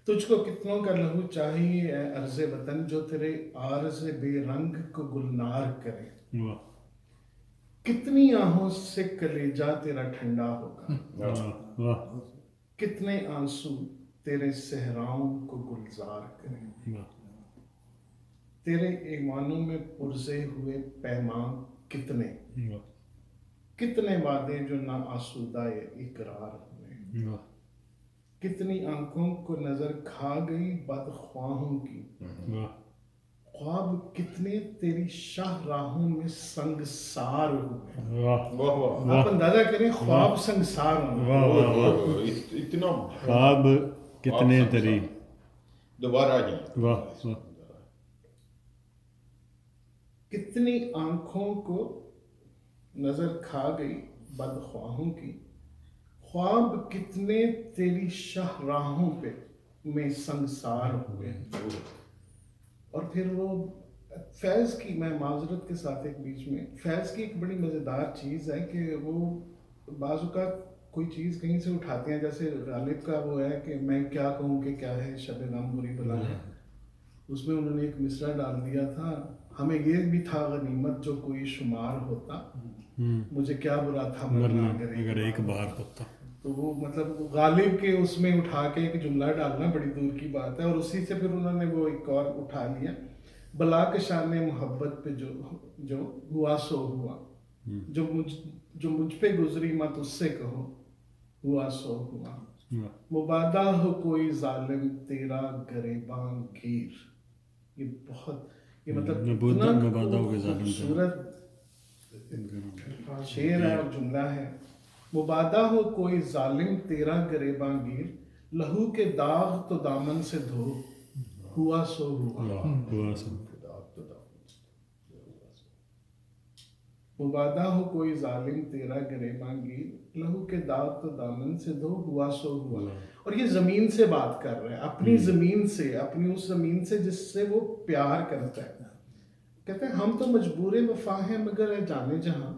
تجھ کو کتنوں کا لہو چاہیے اے عرض وطن، جو تیرے عارض بے رنگ کو گلنار کرے. کتنی آہوں سے کلیجہ تیرا ٹھنڈا ہوگا، کتنے آنسو تیرے صحراؤں کو گلزار کریں. تیرے ایوانوں میں پرزے ہوئے پیمان کتنے، کتنے وعدے جو نا آسودہ اقرار ہوئے. کتنی آنکھوں کو نظر کھا گئی بدخواہوں کی، خواب کتنے تیری شاہ راہوں میں سنگسار ہوئے. آپ اندازہ کریں خواب سنگسار ہوئے. اتنا خواب کتنے تری دوبارہ آ جائیں. کتنی آنکھوں کو نظر کھا گئی بدخواہوں کی، خواب کتنے تیری شاہ راہوں پہ میں سنگسار ہوئے. اور پھر وہ فیض کی، میں معذرت کے ساتھ ایک بیچ میں، فیض کی ایک بڑی مزیدار چیز ہے کہ وہ بعض اوقات کوئی چیز کہیں سے اٹھاتے ہیں، جیسے غالب کا وہ ہے کہ میں کیا کہوں کہ کیا ہے شب غم بری بلا ہے. اس میں انہوں نے ایک مصرع ڈال دیا تھا، ہمیں یہ بھی تھا غنیمت جو کوئی شمار ہوتا، مجھے کیا برا تھا مرنا اگر ایک بار ہوتا. تو وہ مطلب غالب کے اس میں اٹھا کے ایک جملہ ڈالنا بڑی دور کی بات ہے. اور اسی سے پھر انہوں نے وہ ایک اور اٹھا لیا، بلا کے شان محبت پہ جو ہوا سو ہوا، جو مجھ پہ گزری مت اس سے کہو ہوا سو ہوا. مبادہ ہو کوئی ظالم تیرا گریباں گیر. یہ بہت، یہ مطلب اتنا خوبصورت شعر ہے اور جملہ ہے. مبادہ ہو کوئی ظالم تیرا گریباں گیر، لہو کے داغ تو دامن سے دھو ہوا سو ہوا. مبادہ ہو کوئی ظالم تیرا گریباں گیر، لہو کے داغ تو دامن سے دھو ہوا سو ہوا. اور یہ زمین سے بات کر رہے ہیں، اپنی زمین سے، اپنی اس زمین سے جس سے وہ پیار کرتا ہے. کہتے ہیں ہم تو مجبور وفا ہیں مگر ہے جانے جہاں،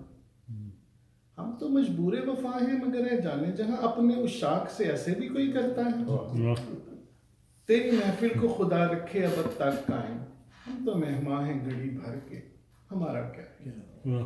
ہم تو مجبور وفا ہیں مگر ہے جانے جہاں، اپنے عشاق سے ایسے بھی کوئی کرتا ہے. تیری محفل کو خدا رکھے ابد تک قائم، ہم تو مہمان ہیں گھڑی بھر کے، ہمارا کیا ہے.